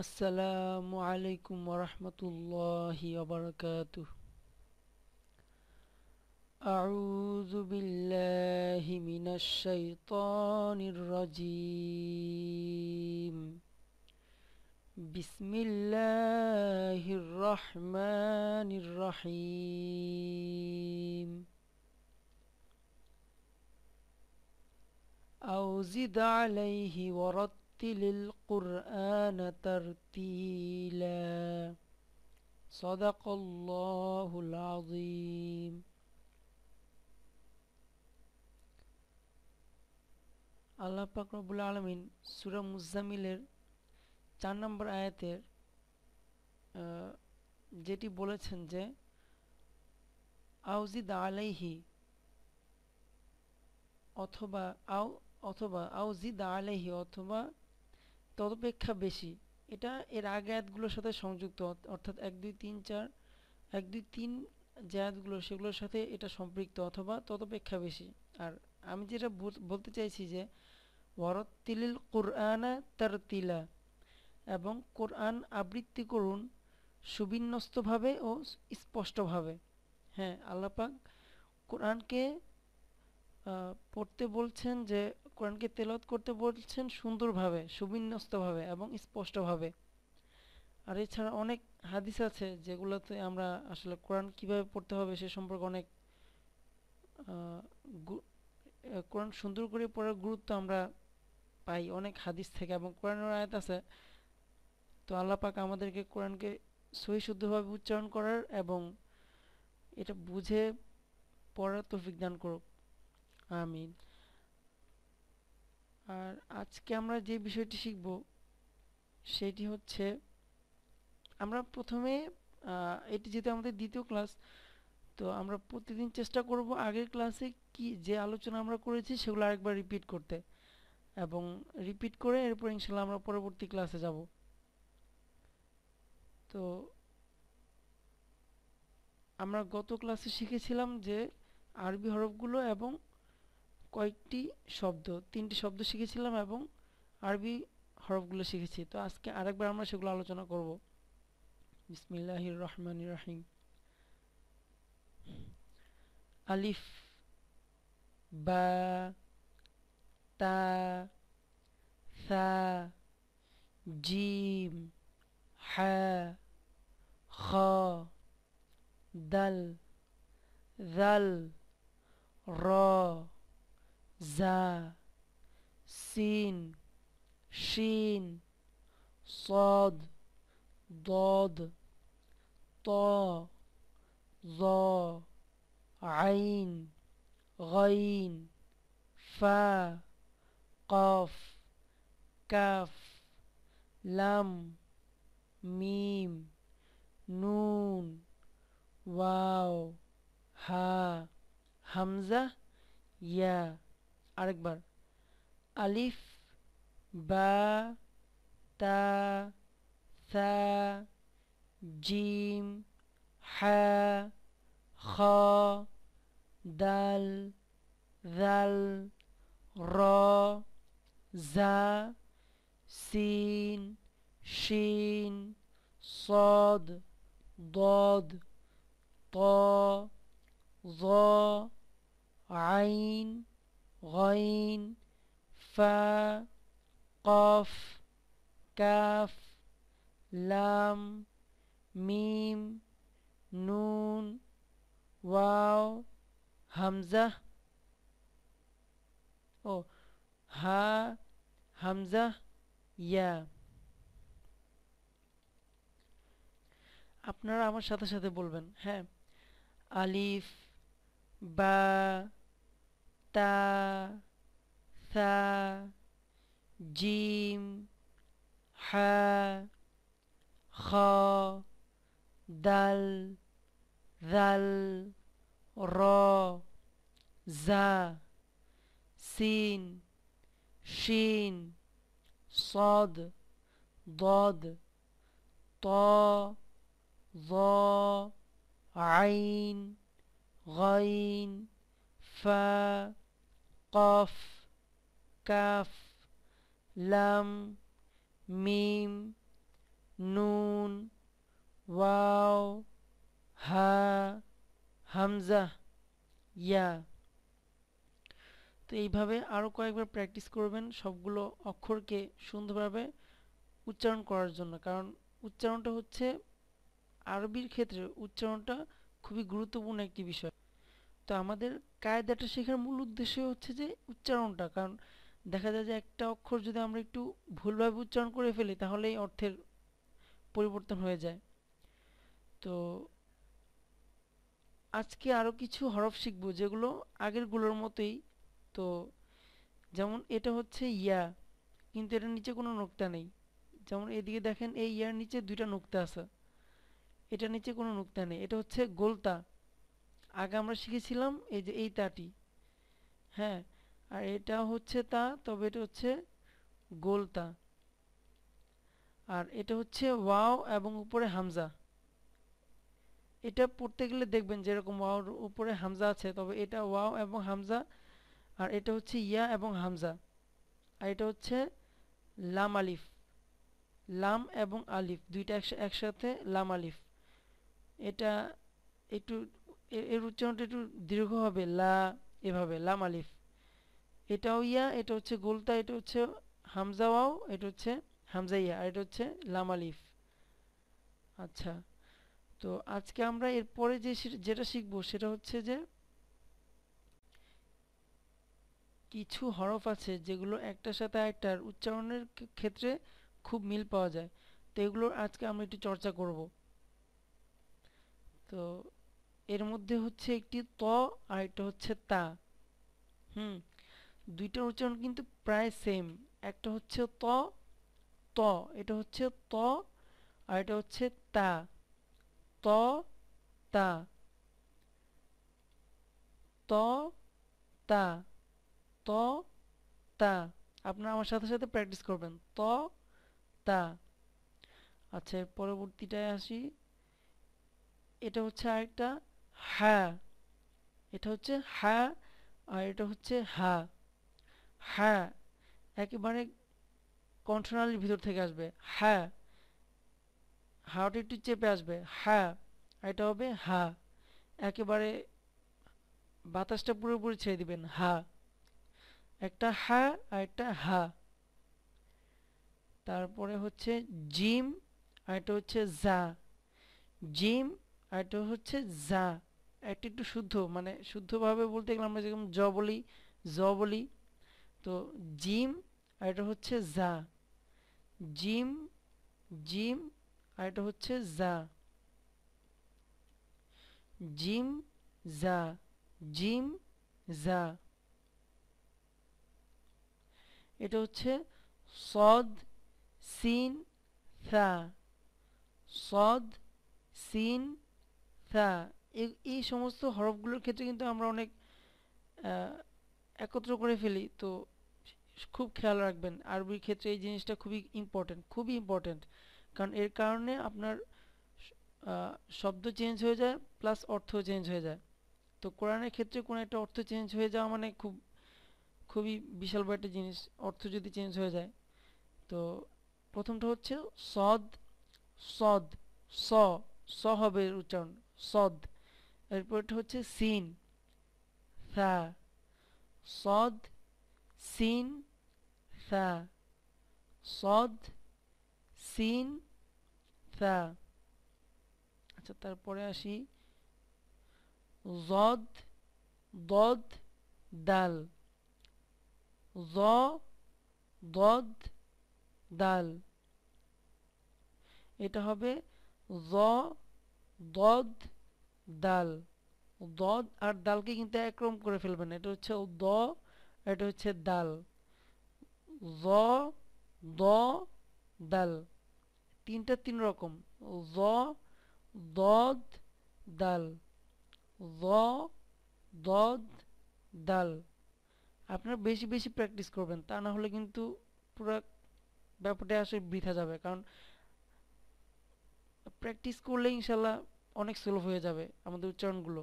আসসালামু আলাইকুম ওরহমতুল্লাহি ওয়াবারাকাতুহ। আউযু বিল্লাহি মিনাশ শাইতানির রাজীম। বিসমিল্লাহির রহমানির রহিম। আউজিদ আলাইহি ওয়ারাত্তিলিল কুরআনা তারতিলা। সাদাকাল্লাহুল আযীম। আল্লাহ পাক রব্বুল আলামিন সূরা মুজাম্মিলের 4 নম্বর আয়াতের যেটি বলেছেন যে আউজিদ আলাইহি অথবা আও অথবা আউজিদ আলাইহি অথবা তদপেক্ষা বেশি, এটা এর আগে আয়াতগুলোর সাথে সংযুক্ত, অর্থাৎ 1 2 3 4 1 2 3 যে আয়াতগুলো সেগুলোর সাথে এটা সম্পৃক্ত, অথবা তদপেক্ষা বেশি। আর আমি যেটা বলতে চাইছি যে ওয়ারাত্তিলিল কুরআনা তারতিলা, এবং কোরআন আবৃত্তি করুন সুবিন্যস্তভাবে ও স্পষ্টভাবে। হ্যাঁ, আল্লাহ পাক কোরআনকে পড়তে বলছেন, যে কোরআনকে তেলাওয়াত করতে বলছেন সুন্দরভাবে, সুবিন্যস্তভাবে এবং স্পষ্টভাবে। আর এছাড়া অনেক হাদিস আছে যেগুলোতে আমরা আসলে কোরআন কিভাবে পড়তে হবে সে সম্পর্কে অনেক আহ, কোরআন সুন্দর করে পড়ার গুরুত্ব আমরা পাই অনেক হাদিস থেকে, এবং কোরআনের আয়াত আছে। তো আল্লাহ পাক আমাদেরকে কোরআনকে সহি শুদ্ধভাবে উচ্চারণ করার এবং এটা বুঝে পড়ার তৌফিক দান করুক, আমিন। আর আজকে আমরা যে বিষয়টি শিখব সেটি হচ্ছে, আমরা প্রথমে এটি যেহেতু আমাদের দ্বিতীয় ক্লাস, তো আমরা প্রতিদিন চেষ্টা করব আগের ক্লাসে কি যে আলোচনা আমরা করেছি সেগুলো আরেকবার রিপিট করতে, এবং রিপিট করে এরপর ইনশাল্লাহ আমরা পরবর্তী ক্লাসে যাব। তো আমরা গত ক্লাসে শিখেছিলাম যে আরবি হরফগুলো এবং কয়েকটি শব্দ, 3টি শব্দ শিখেছিলাম এবং আরবি হরফগুলো শিখেছি। তো আজকে আরেকবার আমরা সেগুলো আলোচনা করব। বিসমিল্লাহির রহমানির রহিম। আলিফ, বা, তা, সা, জিম, হা, খ, দাল, জাল, র, জা, সিন, শিন, صاد, ضاد, ط, ظ, عين, غين, فا, قاف, কাফ, লাম, মিম, নুন, ওয়াও, হা, হামজা, ইয়া। আরেকবার, আলিফ, বা, তা, সা, জিম, হা, খ, দাল, জাল, র, জা, সিন, শিন, صاد, ضاد, ط, ظ, عين, غين, فا, قاف, কাফ, লাম, মিম, নুন, ওয়াও, হামজা, ও হা, হামজা, ইয়া। আপনারা আমার সাথে সাথে বলবেন, হ্যাঁ। আলিফ, বা, তা, সা, জিম, হা, খ, দাল, জাল, র, জা, সিন, শিন, صاد, ضاد, ط, ظ, عين, غين, فا, قاف, কাফ, লাম, মিম, নুন, ওয়াও, হা, হামজা, ইয়া। তো এইভাবে আরও কয়েকবার প্র্যাকটিস করবেন সবগুলো অক্ষরকে সুন্দরভাবে উচ্চারণ করার জন্য, কারণ উচ্চারণটা হচ্ছে আরবির ক্ষেত্রে উচ্চারণটা খুবই গুরুত্বপূর্ণ একটি বিষয়। তো আমাদের কায়দাটা শেখার মূল উদ্দেশ্য হচ্ছে যে উচ্চারণটা, কারণ দেখা যায় যে একটা অক্ষর যদি আমরা একটু ভুলভাবে উচ্চারণ করে ফেলি তাহলেই অর্থের পরিবর্তন হয়ে যায়। তো আজকে আরও কিছু হরফ শিখবো যেগুলো আগেরগুলোর মতোই। তো যেমন এটা হচ্ছে ইয়া, কিন্তু এটার নিচে কোনো নোক্তা নেই। যেমন এদিকে দেখেন এই ইয়ার নিচে দুইটা নোক্তা আছে, এটার নিচে কোনো নোক্তা নেই। এটা হচ্ছে গোলতা, আগে আমরা শিখেছিলাম এই যে এই তাটি, হ্যাঁ। আর এটা হচ্ছে তা, তবে এটা হচ্ছে গোলতা। আর এটা হচ্ছে ওয়াও এবং উপরে হামজা। এটা পড়তে গেলে দেখবেন যেরকম ওয়াওর উপরে হামজা আছে, তবে এটা ওয়াও এবং হামজা। আর এটা হচ্ছে ইয়া এবং হামজা। আর এটা হচ্ছে লাম আলিফ, লাম এবং আলিফ দুইটা একসাথে লাম আলিফ। এটা একটু এর উচ্চারণটা একটু দীর্ঘ হবে, লা, এভাবে লাম আলিফ। এটাও ইয়া, এটা হচ্ছে গোলতা, এটা হচ্ছে হামজা ওয়াও, এটা হচ্ছে হামজা ইয়া, আর এটা হচ্ছে লাম আলিফ। আচ্ছা, তো আজকে আমরা এরপরে যেটা শিখবো সেটা হচ্ছে যে কিছু হরফ আছে যেগুলো একটার সাথে আরেকটার উচ্চারণের ক্ষেত্রে খুব মিল পাওয়া যায়। তো এগুলোর আজকে আমরা একটু চর্চা করব। তো এর মধ্যে হচ্ছে একটি ত আর একটা হচ্ছে তা। হুম, দুইটার উচ্চারণ কিন্তু প্রায় সেম। একটা হচ্ছে ত, ত, এটা হচ্ছে ত, আর এটা হচ্ছে তা, ত, তা, ত, তা, ত, তা। আপনারা আমার সাথে সাথে প্র্যাকটিস করবেন, ত, তা। আচ্ছা, এর পরবর্তীটায় আসি। এটা হচ্ছে আরেকটা হা, এটা হচ্ছে হা, আর এটা হচ্ছে হা। হা একেবারে কণ্ঠনালীর ভিতর থেকে আসবে, হা, হাওটা একটু চেপে আসবে, হা। আর এটা হবে হা, একেবারে বাতাসটা পুরোপুরি ছেড়ে দিবেন, হা। একটা হা আর একটা হা। তারপরে হচ্ছে জিম, আর এটা হচ্ছে জা, জিম, আর এটা হচ্ছে জা। একটা একটু শুদ্ধ, মানে শুদ্ধভাবে বলতে গেলে আমরা যেরকম জ বলি, জ বলি। তো জিম, আর এটা হচ্ছে জা, জিম, জিম, আর এটা হচ্ছে জা, জিম, জা, জিম, জা। এটা হচ্ছে সদ, সিন, থা, সদ, সিন, থা। এই সমস্ত হরফগুলোর ক্ষেত্রে কিন্তু আমরা অনেক আহ, একত্র করে ফেলি। তো খুব খেয়াল রাখবেন, আরবির ক্ষেত্রে এই জিনিসটা খুবই ইম্পর্টেন্ট, খুবই ইম্পর্টেন্ট। কারণ এর কারণে আপনার শব্দ চেঞ্জ হয়ে যায়, প্লাস অর্থ চেঞ্জ হয়ে যায়। তো কোরআনের ক্ষেত্রে কোনো একটা অর্থ চেঞ্জ হয়ে যাওয়া মানে খুবই বিশাল বড় একটা জিনিস, অর্থ যদি চেঞ্জ হয়ে যায়। তো প্রথমটা হচ্ছে সদ, সদ, স, স হবে এর উচ্চারণ, সদ। এরপরটা হচ্ছে সিন, থা, সদ, সিন, থা, সদ, সিন, থা। আচ্ছা, তারপরে আসি জদ, দদ, দাল, জ, দদ, দাল। এটা হবে জ, দদ, দাল। দদ আর দালকে কিন্তু একরকম করে ফেলবেন, এটা হচ্ছে দ, এটা হচ্ছে দাল, জ, দ, দাল। তিনটা তিন রকম, জ, দদ, দাল, জ, দদ, দাল। আপনারা বেশি বেশি প্র্যাকটিস করবেন, তা না হলে কিন্তু পুরো ব্যাপারটা আসলে বৃথা যাবে। কারণ প্র্যাকটিস করলে ইনশাল্লাহ অনেক সুলভ হয়ে যাবে আমাদের উচ্চারণগুলো।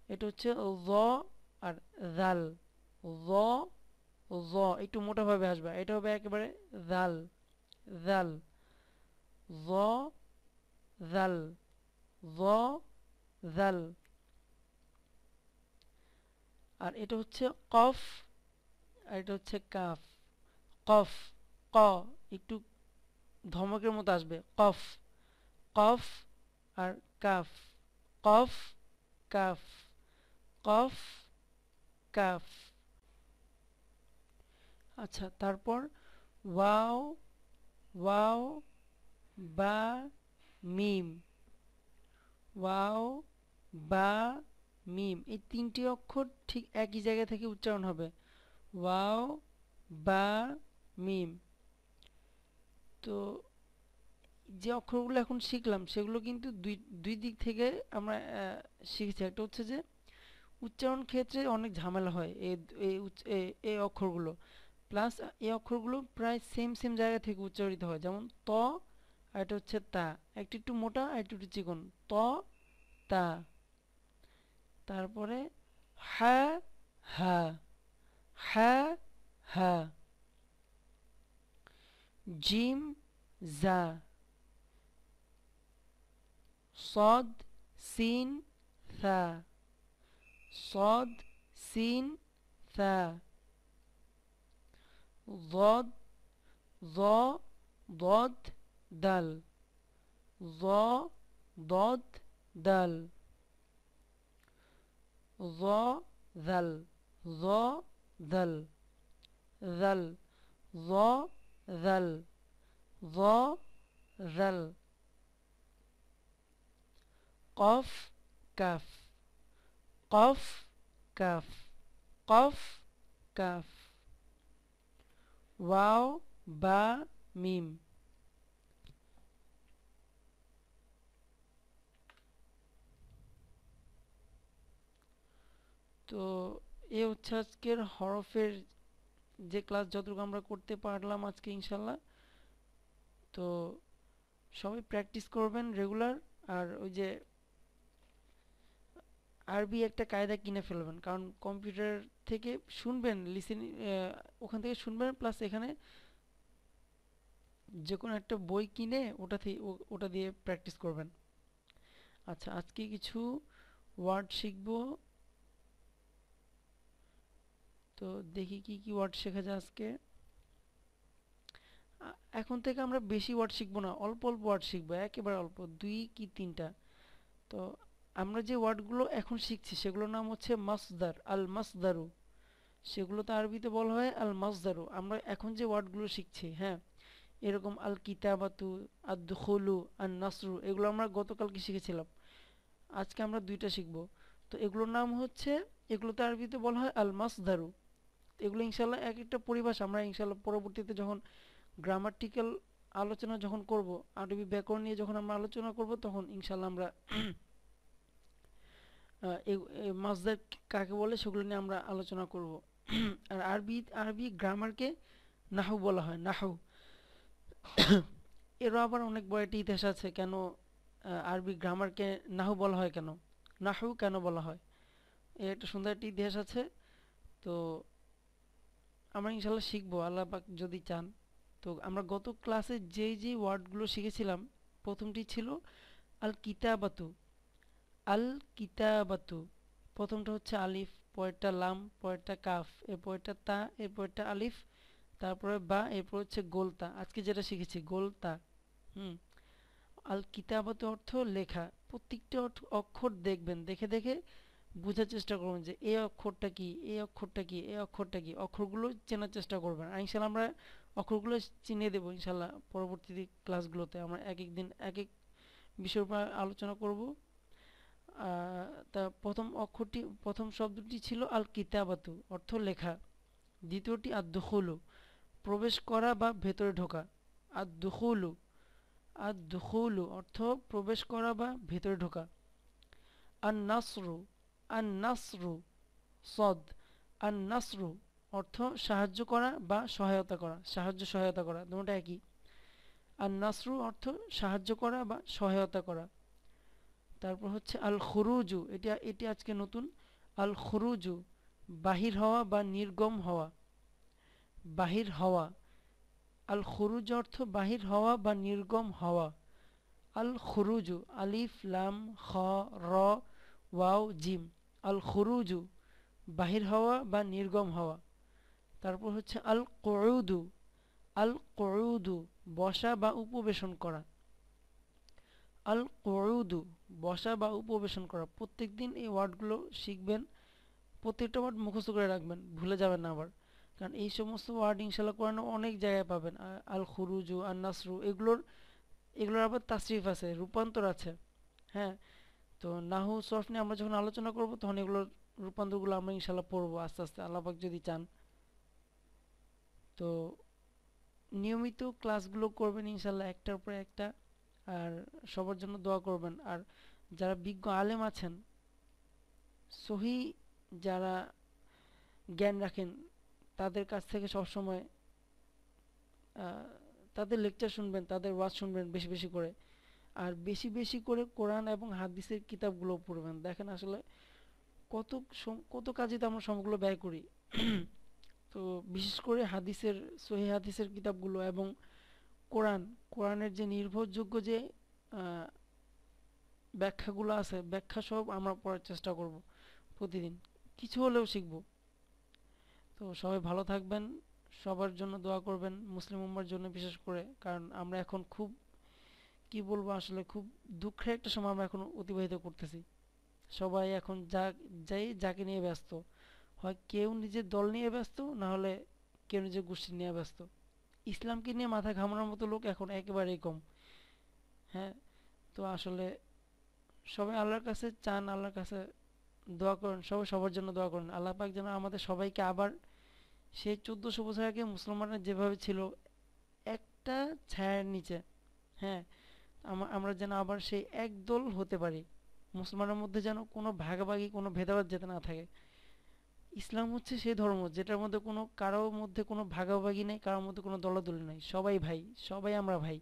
এটা হচ্ছে জ আর জাল, জ, জ একটু মোটাভাবে আসবে, এটা হবে একেবারে জাল, জাল, য জাল, য জাল। আর এটা হচ্ছে কফ, আর এটা হচ্ছে কাফ। কফ, ক একটু ধমকের মতো আসবে, কফ, কফ আর কাফ, কফ কাফ, কফ কাফ। আচ্ছা, তারপর ওয়াও, ওয়াও বা মিম, ওয়াও বা মিম, এই তিনটি অক্ষর ঠিক একই জায়গা থেকে উচ্চারণ হবে, ওয়াও বা মিম। তো যে অক্ষরগুলো এখন শিখলাম সেগুলো কিন্তু দুই দুই দিক থেকে আমরা শিখেছি। একটা হচ্ছে যে উচ্চারণ ক্ষেত্রে অনেক ঝামেলা হয় এই এই অক্ষরগুলো, প্লাস এই অক্ষরগুলো প্রায় সেম সেম জায়গা থেকে উচ্চারিত হয়, যেমন ত, আর এটা হচ্ছে তা, একটু একটু মোটা আর একটু একটু চিকন, ত তা। তারপরে হা, হা, হা, হা, জিম, জা, صاد سين ثا، صاد سين ثا، ضاد ظا ضاد دال، ظا ضاد دال، ظا ذل، ظا ذل، ذل، ظا ذل، ظا ذل، قاف كاف، قاف كاف، قاف كاف، ওয়াও বা মিম। তো এ হচ্ছে আজকের হরফের যে ক্লাস, যতটুকু আমরা করতে পারলাম আজকে ইনশাল্লাহ। তো সবাই প্র্যাকটিস করবেন রেগুলার। আর ওই যে আরবি একটা কায়দা কিনে ফেলবেন, কারণ কম্পিউটার থেকে শুনবেন, লিসেনিং ওখান থেকে শুনবেন, প্লাস এখানে যে কোনো একটা বই কিনে ওটা থেকে ওটা দিয়ে প্র্যাকটিস করবেন। আচ্ছা, আজকে কিছু ওয়ার্ড শিখবো। তো দেখি কি কি ওয়ার্ড শেখা যায় আজকে। এখন থেকে আমরা বেশি ওয়ার্ড শিখবো না, অল্প অল্প ওয়ার্ড শিখবো, একেবারে অল্প, দুই কি তিনটা। তো আমরা যে ওয়ার্ডগুলো এখন শিখছি সেগুলোর নাম হচ্ছে মাসদার, আল মাসদারু, সেগুলোতে আরবিতে বলা হয় আল মাসদারু। আমরা এখন যে ওয়ার্ডগুলো শিখছি, হ্যাঁ, এরকম আল কিতাবাতু, আদ দুখুলু, আন নাসরু, এগুলো আমরা গতকালকে শিখেছিলাম। আজকে আমরা দুইটা শিখবো। তো এগুলোর নাম হচ্ছে, এগুলোতে আরবিতে বলা হয় আল মাসদারু। এগুলো ইনশাল্লাহ এক একটা পরিভাষা আমরা ইনশাল্লাহ পরবর্তীতে যখন গ্রামাটিক্যাল আলোচনা যখন করব, আরবি ব্যাকরণ নিয়ে যখন আমরা আলোচনা করব, তখন ইনশাল্লাহ আমরা মাসদার কাকে বলে সেগুলো নিয়ে আমরা আলোচনা করব। আর আরবি গ্রামারকে নাহু বলা হয়, নাহু। এরও আবার অনেক বড় একটা ইতিহাস আছে, কেন আরবি গ্রামারকে নাহু বলা হয়, কেন নাহু কেন বলা হয়, এর একটা সুন্দর একটা ইতিহাস আছে। তো আমরা ইনশাল্লাহ শিখবো আল্লাহ পাক যদি চান। তো আমরা গত ক্লাসে যেই যেই ওয়ার্ডগুলো শিখেছিলাম, প্রথমটি ছিল আল কিতাবাতু, আল কিতাবাতু, প্রথমটা হচ্ছে আলিফ, পরেরটা লাম, পরেরটা কাফ, এরপরেরটা তা, এরপরেরটা আলিফ, তারপরে বা, এরপর হচ্ছে গোলতা। আজকে যেটা শিখেছি গোলতা। হুম। আল কিতাবাতু অর্থ লেখা। প্রত্যেকটা অক্ষর দেখবেন, দেখে দেখে বোঝার চেষ্টা করবেন যে এই অক্ষরটা কি, এই অক্ষরটা কি, এই অক্ষরটা কি, অক্ষরগুলো চেনার চেষ্টা করবেন। আর ইনশাল্লাহ আমরা অক্ষরগুলো চিনিয়ে দেবো ইনশাল্লাহ। পরবর্তী ক্লাসগুলোতে আমরা এক এক দিন এক এক বিষয়ের উপর আলোচনা করব। তা প্রথম শব্দটি ছিল আল কিতাবাতু, অর্থ লেখা। দ্বিতীয়টি আদ-দুখুলু, প্রবেশ করা বা ভেতরে ঢোকা। আদ-দুখুলু, আদ-দুখুলু অর্থ প্রবেশ করা বা ভেতরে ঢোকা। আন-নাসরু, আন-নাসরু, সদ, আন-নাসরু অর্থ সাহায্য করা বা সহায়তা করা, সাহায্য সহায়তা করা, দুটোটা একই। আন-নাসরু অর্থ সাহায্য করা বা সহায়তা করা। তারপর হচ্ছে আল খুরুজু, এটি আজকে নতুন। আল খুরুজু, বাহির হওয়া বা নির্গম হওয়া, বাহির হওয়া। আল খুরুজ অর্থ বাহির হওয়া বা নির্গম হওয়া। আল খুরুজু, আলিফ লাম খ র ওয়াও জিম, আল খুরুজু বাহির হওয়া বা নির্গম হওয়া। তারপর হচ্ছে আল কুউদু, আল কুউদু বসা বা উপবেশন করা, আল কুউদু বসা বা উপবেশন করা। প্রত্যেকদিন এই ওয়ার্ডগুলো শিখবেন, প্রত্যেকটা ওয়ার্ড মুখস্থ করে রাখবেন, ভুলে যাবেন না আবার। কারণ এই সমস্ত ওয়ার্ড ইনশাল্লাহ কোরআনে অনেক জায়গায় পাবেন। আল খুরুজু, আন নাসরু, এগুলোর আবার তাসরিফ আছে, রূপান্তর আছে। হ্যাঁ, তো নাহু সরফ নিয়ে আমরা যখন আলোচনা করব তখন এগুলোর রূপান্তরগুলো আমরা ইনশাল্লাহ পড়বো আস্তে আস্তে, আল্লাহ পাক যদি চান। তো নিয়মিত ক্লাসগুলো করবেন ইনশাল্লাহ একটার পর একটা। আর সবার জন্য দোয়া করবেন। আর যারা বিজ্ঞ আলেম আছেন, সহি যারা জ্ঞান রাখেন, তাদের কাছ থেকে সবসময় আহ, তাদের লেকচার শুনবেন, তাদের ওয়াজ শুনবেন বেশি বেশি করে। আর বেশি বেশি করে কোরআন এবং হাদিসের কিতাবগুলো পড়বেন। দেখেন আসলে কত কত কাজে তো আমরা সময়গুলো ব্যয় করি। তো বিশেষ করে হাদিসের, সহি হাদিসের কিতাবগুলো এবং কোরআন, কোরআনের যে নির্ভরযোগ্য যে আহ, ব্যাখ্যাগুলো আছে, ব্যাখ্যা সব আমরা পড়ার চেষ্টা করব প্রতিদিন, কিছু হলেও শিখব। তো সবাই ভালো থাকবেন, সবার জন্য দোয়া করবেন, মুসলিম উম্মার জন্য বিশেষ করে। কারণ আমরা এখন খুব, কি বলবো, আসলে খুব দুঃখের একটা সময় আমরা এখন অতিবাহিত করতেছি। সবাই এখন যাকে নিয়ে ব্যস্ত, হয় কেউ নিজের দল নিয়ে ব্যস্ত, না হলে কেউ নিজের গোষ্ঠী নিয়ে ব্যস্ত। ইসলামকে নিয়ে মাথা ঘামানোর মতো লোক এখন একেবারেই কম। হ্যাঁ, তো আসলে সবাই আল্লাহর কাছে চান, আল্লাহর কাছে দোয়া করেন, সবাই সবার জন্য দোয়া করেন। আল্লাহ পাক যেন আমাদের সবাইকে আবার সেই 1400 বছর আগে মুসলমানরা যেভাবে ছিল একটা ছায়ার নিচে, হ্যাঁ, আমরা যেন আবার সেই একদল হতে পারি। মুসলমানের মধ্যে যেন কোনো ভাগাভাগি, কোনো ভেদাভেদ যাতে না থাকে। ইসলাম হচ্ছে সেই ধর্ম যেটার মধ্যে কোনো কারোর মধ্যে কোনো ভাগাভাগি নেই, কারোর মধ্যে কোনো দলাদলি নেই, সবাই ভাই, সবাই আমরা ভাই।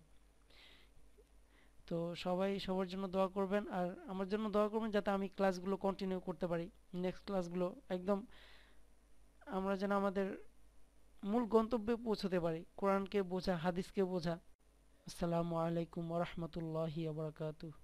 তো সবাই সবার জন্য দোয়া করবেন, আর আমার জন্য দোয়া করবেন যাতে আমি ক্লাসগুলো কন্টিনিউ করতে পারি। নেক্সট ক্লাসগুলো একদম আমরা যেন আমাদের মূল গন্তব্যে পৌঁছতে পারি, কোরআনকে বোঝা, হাদিসকে বোঝা। আসসালামু আলাইকুম ওয়া রাহমাতুল্লাহি ওয়া বারাকাতুহু।